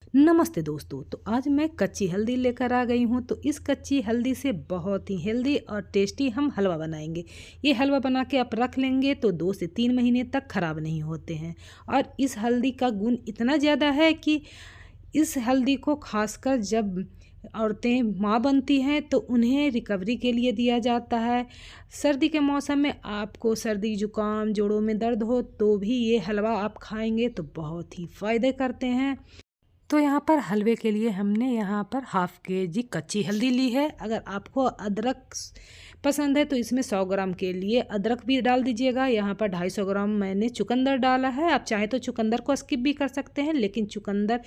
नमस्ते दोस्तों। तो आज मैं कच्ची हल्दी लेकर आ गई हूँ। तो इस कच्ची हल्दी से बहुत ही हेल्दी और टेस्टी हम हलवा बनाएंगे। ये हलवा बना के आप रख लेंगे तो 2 से 3 महीने तक ख़राब नहीं होते हैं। और इस हल्दी का गुण इतना ज़्यादा है कि इस हल्दी को खासकर जब औरतें माँ बनती हैं तो उन्हें रिकवरी के लिए दिया जाता है। सर्दी के मौसम में आपको सर्दी जुकाम जोड़ों में दर्द हो तो भी ये हलवा आप खाएंगे तो बहुत ही फ़ायदे करते हैं। तो यहाँ पर हलवे के लिए हमने यहाँ पर हाफ़ केजी कच्ची हल्दी ली है। अगर आपको अदरक पसंद है तो इसमें 100 ग्राम के लिए अदरक भी डाल दीजिएगा। यहाँ पर 250 ग्राम मैंने चुकंदर डाला है। आप चाहे तो चुकंदर को स्किप भी कर सकते हैं, लेकिन चुकंदर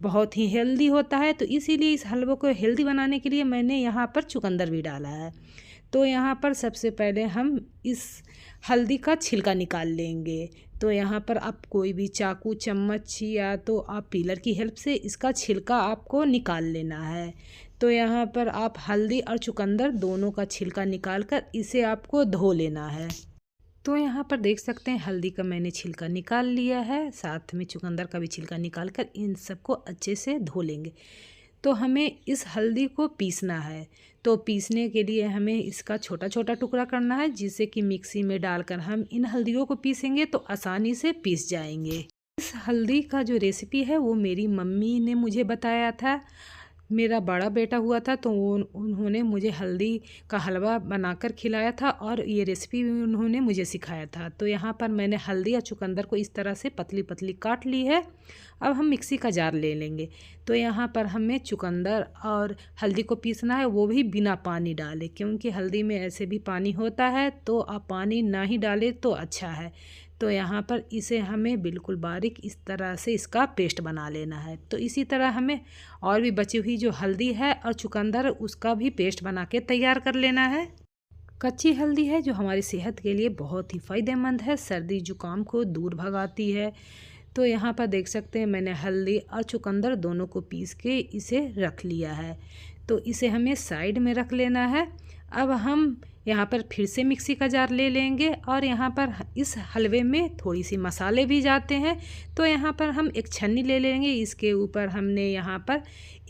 बहुत ही हेल्दी होता है तो इसीलिए इस हलवे को हेल्दी बनाने के लिए मैंने यहाँ पर चुकंदर भी डाला है। तो यहाँ पर सबसे पहले हम इस हल्दी का छिलका निकाल लेंगे। तो यहाँ पर आप कोई भी चाकू चम्मच या तो आप पीलर की हेल्प से इसका छिलका आपको निकाल लेना है। तो यहाँ पर आप हल्दी और चुकंदर दोनों का छिलका निकाल कर इसे आपको धो लेना है। तो यहाँ पर देख सकते हैं हल्दी का मैंने छिलका निकाल लिया है, साथ में चुकंदर का भी छिलका निकाल कर इन सबको अच्छे से धो लेंगे। तो हमें इस हल्दी को पीसना है। तो पीसने के लिए हमें इसका छोटा छोटा टुकड़ा करना है, जिससे कि मिक्सी में डालकर हम इन हल्दियों को पीसेंगे तो आसानी से पीस जाएंगे। इस हल्दी का जो रेसिपी है वो मेरी मम्मी ने मुझे बताया था। मेरा बड़ा बेटा हुआ था तो उन्होंने मुझे हल्दी का हलवा बनाकर खिलाया था और ये रेसिपी भी उन्होंने मुझे सिखाया था। तो यहाँ पर मैंने हल्दी या चुकंदर को इस तरह से पतली पतली काट ली है। अब हम मिक्सी का जार ले लेंगे। तो यहाँ पर हमें चुकंदर और हल्दी को पीसना है, वो भी बिना पानी डाले, क्योंकि हल्दी में ऐसे भी पानी होता है। तो आप पानी ना ही डालें तो अच्छा है। तो यहाँ पर इसे हमें बिल्कुल बारीक इस तरह से इसका पेस्ट बना लेना है। तो इसी तरह हमें और भी बची हुई जो हल्दी है और चुकंदर उसका भी पेस्ट बना के तैयार कर लेना है। कच्ची हल्दी है जो हमारी सेहत के लिए बहुत ही फ़ायदेमंद है, सर्दी जुकाम को दूर भगाती है। तो यहाँ पर देख सकते हैं मैंने हल्दी और चुकंदर दोनों को पीस के इसे रख लिया है। तो इसे हमें साइड में रख लेना है। अब हम यहाँ पर फिर से मिक्सी का जार ले लेंगे और यहाँ पर इस हलवे में थोड़ी सी मसाले भी जाते हैं। तो यहाँ पर हम एक छन्नी ले लेंगे। इसके ऊपर हमने यहाँ पर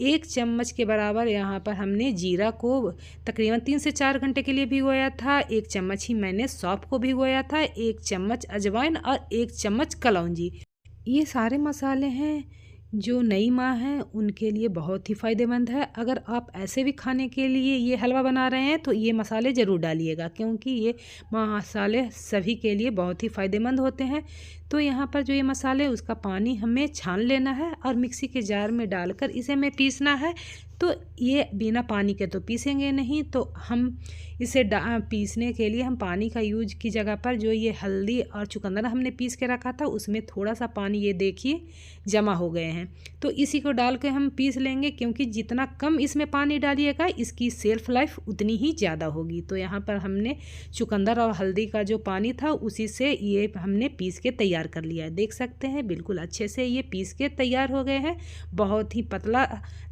1 चम्मच के बराबर यहाँ पर हमने जीरा को तकरीबन 3 से 4 घंटे के लिए भिगोया था। 1 चम्मच ही मैंने सौंफ को भिगोया था, 1 चम्मच अजवाइन और 1 चम्मच कलौंजी। ये सारे मसाले हैं जो नई माँ हैं उनके लिए बहुत ही फ़ायदेमंद है। अगर आप ऐसे भी खाने के लिए ये हलवा बना रहे हैं तो ये मसाले ज़रूर डालिएगा, क्योंकि ये मसाले सभी के लिए बहुत ही फ़ायदेमंद होते हैं। तो यहाँ पर जो ये मसाले उसका पानी हमें छान लेना है और मिक्सी के जार में डालकर इसे हमें पीसना है। तो ये बिना पानी के तो पीसेंगे नहीं, तो हम इसे पीसने के लिए हम पानी का यूज की जगह पर जो ये हल्दी और चुकंदर हमने पीस के रखा था उसमें थोड़ा सा पानी ये देखिए जमा हो गए हैं। तो इसी को डाल के हम पीस लेंगे, क्योंकि जितना कम इसमें पानी डालिएगा इसकी सेल्फ लाइफ उतनी ही ज़्यादा होगी। तो यहाँ पर हमने चुकंदर और हल्दी का जो पानी था उसी से ये हमने पीस के तैयार कर लिया है। देख सकते हैं बिल्कुल अच्छे से ये पीस के तैयार हो गए हैं। बहुत ही पतला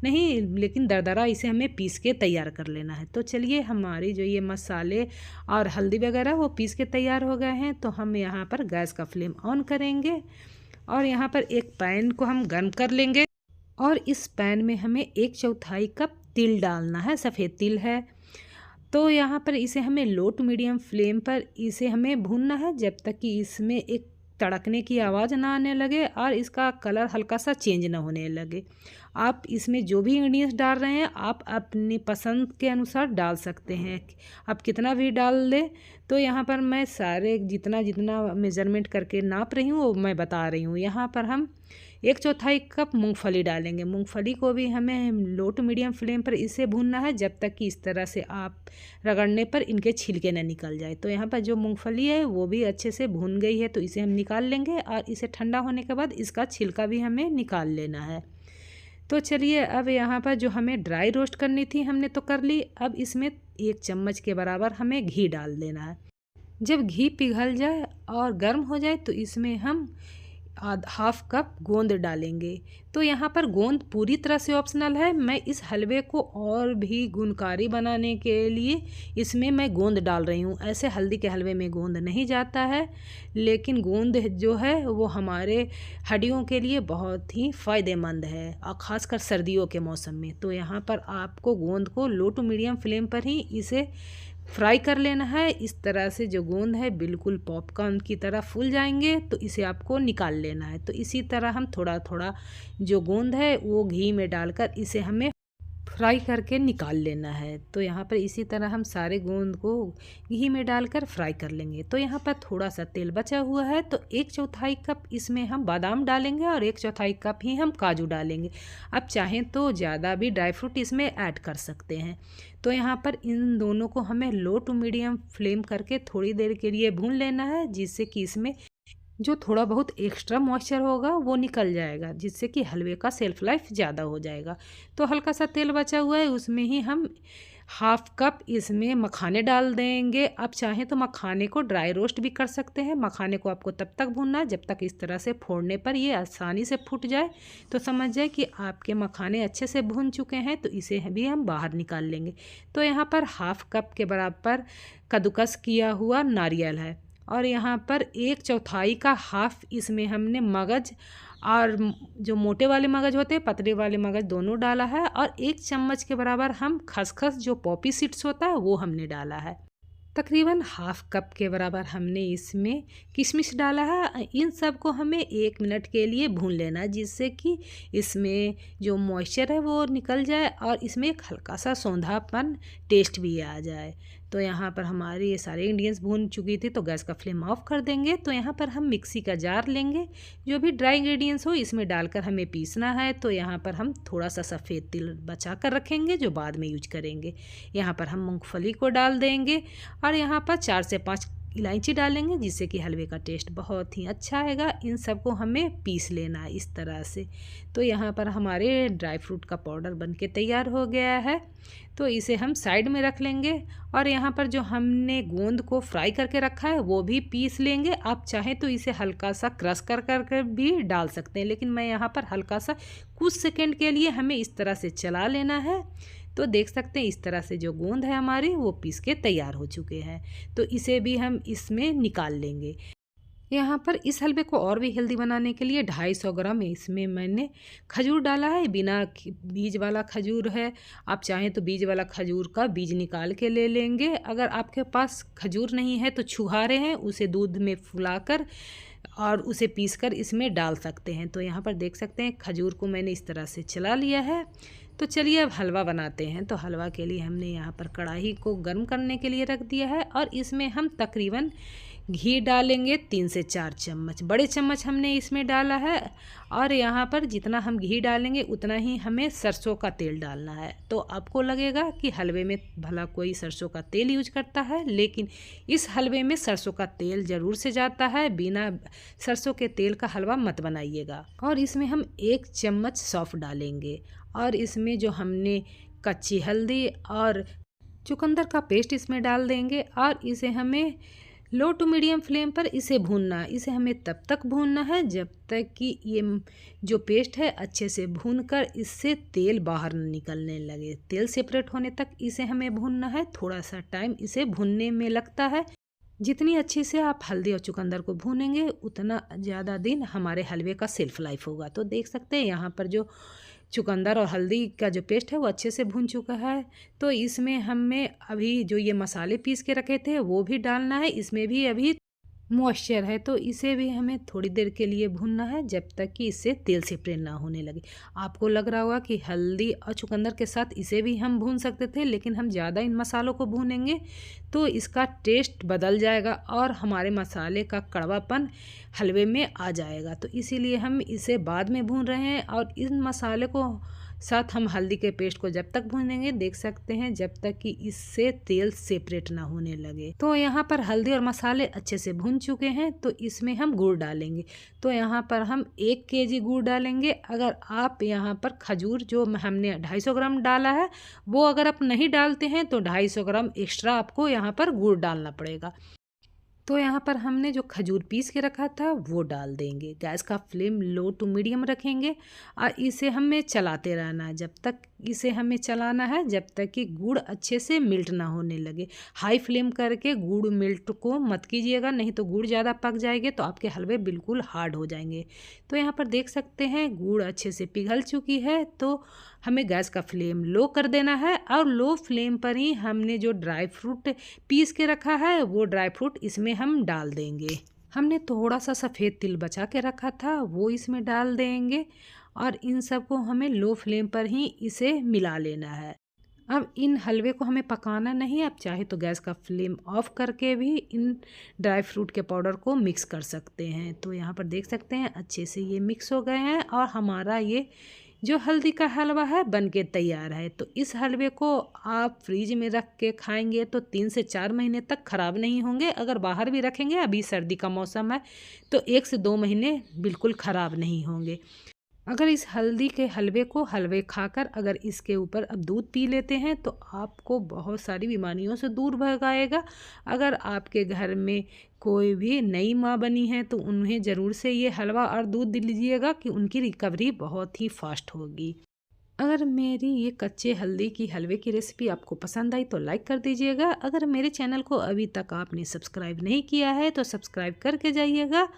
नहीं, लेकिन दरदरा इसे हमें पीस के तैयार कर लेना है। तो चलिए हमारी जो ये मसाले और हल्दी वगैरह वो पीस के तैयार हो गए हैं। तो हम यहाँ पर गैस का फ्लेम ऑन करेंगे और यहाँ पर एक पैन को हम गर्म कर लेंगे और इस पैन में हमें 1/4 कप तिल डालना है, सफ़ेद तिल है। तो यहाँ पर इसे हमें लो टू मीडियम फ्लेम पर इसे हमें भूनना है जब तक कि इसमें एक तड़कने की आवाज़ ना आने लगे और इसका कलर हल्का सा चेंज ना होने लगे। आप इसमें जो भी इंग्रेडिएंट्स डाल रहे हैं आप अपनी पसंद के अनुसार डाल सकते हैं, आप कितना भी डाल दें। तो यहाँ पर मैं सारे जितना जितना मेज़रमेंट करके नाप रही हूँ वो मैं बता रही हूँ। यहाँ पर हम 1/4 कप मूंगफली डालेंगे। मूंगफली को भी हमें लो टू मीडियम फ्लेम पर इसे भूनना है जब तक कि इस तरह से आप रगड़ने पर इनके छिलके न निकल जाए। तो यहाँ पर जो मूंगफली है वो भी अच्छे से भून गई है, तो इसे हम निकाल लेंगे और इसे ठंडा होने के बाद इसका छिलका भी हमें निकाल लेना है। तो चलिए अब यहाँ पर जो हमें ड्राई रोस्ट करनी थी हमने तो कर ली। अब इसमें 1 चम्मच के बराबर हमें घी डाल देना है। जब घी पिघल जाए और गर्म हो जाए तो इसमें हम हाफ कप गोंद डालेंगे। तो यहाँ पर गोंद पूरी तरह से ऑप्शनल है। मैं इस हलवे को और भी गुणकारी बनाने के लिए इसमें मैं गोंद डाल रही हूँ। ऐसे हल्दी के हलवे में गोंद नहीं जाता है, लेकिन गोंद जो है वो हमारे हड्डियों के लिए बहुत ही फ़ायदेमंद है और ख़ासकर सर्दियों के मौसम में। तो यहाँ पर आपको गोंद को लो टू मीडियम फ्लेम पर ही इसे फ्राई कर लेना है। इस तरह से जो गोंद है बिल्कुल पॉपकॉर्न की तरह फूल जाएंगे, तो इसे आपको निकाल लेना है। तो इसी तरह हम थोड़ा थोड़ा जो गोंद है वो घी में डालकर इसे हमें फ्राई करके निकाल लेना है। तो यहाँ पर इसी तरह हम सारे गोंद को घी में डालकर फ्राई कर लेंगे। तो यहाँ पर थोड़ा सा तेल बचा हुआ है, तो 1/4 कप इसमें हम बादाम डालेंगे और 1/4 कप ही हम काजू डालेंगे। अब चाहें तो ज़्यादा भी ड्राई फ्रूट इसमें ऐड कर सकते हैं। तो यहाँ पर इन दोनों को हमें लो टू मीडियम फ्लेम करके थोड़ी देर के लिए भून लेना है, जिससे कि इसमें जो थोड़ा बहुत एक्स्ट्रा मॉइस्चर होगा वो निकल जाएगा, जिससे कि हलवे का सेल्फ लाइफ ज़्यादा हो जाएगा। तो हल्का सा तेल बचा हुआ है, उसमें ही हम हाफ कप इसमें मखाने डाल देंगे। आप चाहें तो मखाने को ड्राई रोस्ट भी कर सकते हैं। मखाने को आपको तब तक भूनना है जब तक इस तरह से फोड़ने पर ये आसानी से फूट जाए। तो समझ जाए कि आपके मखाने अच्छे से भून चुके हैं, तो इसे भी हम बाहर निकाल लेंगे। तो यहाँ पर हाफ कप के बराबर कद्दूकस किया हुआ नारियल है, और यहाँ पर 1/4 का हाफ इसमें हमने मगज और जो मोटे वाले मगज होते हैं पतले वाले मगज दोनों डाला है, और 1 चम्मच के बराबर हम खसखस जो पॉपी सीड्स होता है वो हमने डाला है। तकरीबन हाफ कप के बराबर हमने इसमें किशमिश डाला है। इन सब को हमें 1 मिनट के लिए भून लेना है, जिससे कि इसमें जो मॉइस्चर है वो निकल जाए और इसमें एक हल्का सा सौंधापन टेस्ट भी आ जाए। तो यहाँ पर हमारी ये सारे इंग्रेडिएंट्स भून चुकी थी, तो गैस का फ्लेम ऑफ कर देंगे। तो यहाँ पर हम मिक्सी का जार लेंगे, जो भी ड्राई इंग्रेडिएंट्स हो इसमें डालकर हमें पीसना है। तो यहाँ पर हम थोड़ा सा सफ़ेद तिल बचा कर रखेंगे जो बाद में यूज करेंगे। यहाँ पर हम मूंगफली को डाल देंगे और यहाँ पर 4 से 5 इलायची डालेंगे, जिससे कि हलवे का टेस्ट बहुत ही अच्छा आएगा। इन सबको हमें पीस लेना है इस तरह से। तो यहाँ पर हमारे ड्राई फ्रूट का पाउडर बनके तैयार हो गया है, तो इसे हम साइड में रख लेंगे। और यहाँ पर जो हमने गोंद को फ्राई करके रखा है वो भी पीस लेंगे। आप चाहें तो इसे हल्का सा क्रश कर भी डाल सकते हैं, लेकिन मैं यहाँ पर हल्का सा कुछ सेकंड के लिए हमें इस तरह से चला लेना है। तो देख सकते हैं इस तरह से जो गोंद है हमारी वो पीस के तैयार हो चुके हैं। तो इसे भी हम इसमें निकाल लेंगे। यहाँ पर इस हलवे को और भी हेल्दी बनाने के लिए 250 ग्राम इसमें मैंने खजूर डाला है। बिना बीज वाला खजूर है, आप चाहें तो बीज वाला खजूर का बीज निकाल के ले लेंगे। अगर आपके पास खजूर नहीं है तो छुहारे हैं, उसे दूध में फुलाकर और उसे पीसकर इसमें डाल सकते हैं। तो यहाँ पर देख सकते हैं खजूर को मैंने इस तरह से चला लिया है। तो चलिए अब हलवा बनाते हैं। तो हलवा के लिए हमने यहाँ पर कढ़ाई को गर्म करने के लिए रख दिया है, और इसमें हम तकरीबन घी डालेंगे 3 से 4 चम्मच। बड़े चम्मच हमने इसमें डाला है, और यहाँ पर जितना हम घी डालेंगे उतना ही हमें सरसों का तेल डालना है। तो आपको लगेगा कि हलवे में भला कोई सरसों का तेल यूज करता है, लेकिन इस हलवे में सरसों का तेल ज़रूर से जाता है। बिना सरसों के तेल का हलवा मत बनाइएगा। और इसमें हम 1 चम्मच सौंफ डालेंगे, और इसमें जो हमने कच्ची हल्दी और चुकंदर का पेस्ट इसमें डाल देंगे, और इसे हमें लो टू मीडियम फ्लेम पर इसे भूनना है। इसे हमें तब तक भूनना है जब तक कि ये जो पेस्ट है अच्छे से भूनकर इससे तेल बाहर निकलने लगे। तेल सेपरेट होने तक इसे हमें भूनना है। थोड़ा सा टाइम इसे भूनने में लगता है। जितनी अच्छे से आप हल्दी और चुकंदर को भूनेंगे उतना ज़्यादा दिन हमारे हलवे का सेल्फ लाइफ होगा। तो देख सकते हैं यहाँ पर जो चुकंदर और हल्दी का जो पेस्ट है वो अच्छे से भून चुका है। तो इसमें हमें अभी जो ये मसाले पीस के रखे थे वो भी डालना है। इसमें भी अभी मॉइस्चर है, तो इसे भी हमें थोड़ी देर के लिए भूनना है जब तक कि इससे तेल सेपरेट ना होने लगे। आपको लग रहा होगा कि हल्दी और चुकंदर के साथ इसे भी हम भून सकते थे, लेकिन हम ज़्यादा इन मसालों को भूनेंगे तो इसका टेस्ट बदल जाएगा और हमारे मसाले का कड़वापन हलवे में आ जाएगा। तो इसीलिए हम इसे बाद में भून रहे हैं, और इन मसाले को साथ हम हल्दी के पेस्ट को जब तक भूनेंगे देख सकते हैं जब तक कि इससे तेल सेपरेट ना होने लगे। तो यहाँ पर हल्दी और मसाले अच्छे से भून चुके हैं, तो इसमें हम गुड़ डालेंगे। तो यहाँ पर हम 1 केजी गुड़ डालेंगे। अगर आप यहाँ पर खजूर जो हमने 250 ग्राम डाला है वो अगर आप नहीं डालते हैं तो 250 ग्राम एक्स्ट्रा आपको यहाँ पर गुड़ डालना पड़ेगा। तो यहाँ पर हमने जो खजूर पीस के रखा था वो डाल देंगे। गैस का फ्लेम लो टू मीडियम रखेंगे और इसे हमें चलाते रहना है जब तक इसे हमें चलाना है जब तक कि गुड़ अच्छे से मेल्ट ना होने लगे। हाई फ्लेम करके गुड़ मेल्ट को मत कीजिएगा, नहीं तो गुड़ ज़्यादा पक जाएंगे तो आपके हलवे बिल्कुल हार्ड हो जाएंगे। तो यहाँ पर देख सकते हैं गुड़ अच्छे से पिघल चुकी है, तो हमें गैस का फ्लेम लो कर देना है और लो फ्लेम पर ही हमने जो ड्राई फ्रूट पीस के रखा है वो ड्राई फ्रूट इसमें हम डाल देंगे। हमने थोड़ा सा सफ़ेद तिल बचा के रखा था वो इसमें डाल देंगे और इन सबको हमें लो फ्लेम पर ही इसे मिला लेना है। अब इन हलवे को हमें पकाना नहीं, आप चाहे तो गैस का फ्लेम ऑफ करके भी इन ड्राई फ्रूट के पाउडर को मिक्स कर सकते हैं। तो यहाँ पर देख सकते हैं अच्छे से ये मिक्स हो गए हैं और हमारा ये जो हल्दी का हलवा है बन के तैयार है। तो इस हलवे को आप फ्रिज में रख के खाएंगे तो 3 से 4 महीने तक ख़राब नहीं होंगे। अगर बाहर भी रखेंगे, अभी सर्दी का मौसम है, तो 1 से 2 महीने बिल्कुल ख़राब नहीं होंगे। अगर इस हल्दी के हलवे खाकर अगर इसके ऊपर अब दूध पी लेते हैं तो आपको बहुत सारी बीमारियों से दूर भगाएगा। अगर आपके घर में कोई भी नई माँ बनी है तो उन्हें ज़रूर से ये हलवा और दूध दे लीजिएगा कि उनकी रिकवरी बहुत ही फास्ट होगी। अगर मेरी ये कच्चे हल्दी की हलवे की रेसिपी आपको पसंद आई तो लाइक कर दीजिएगा। अगर मेरे चैनल को अभी तक आपने सब्सक्राइब नहीं किया है तो सब्सक्राइब करके जाइएगा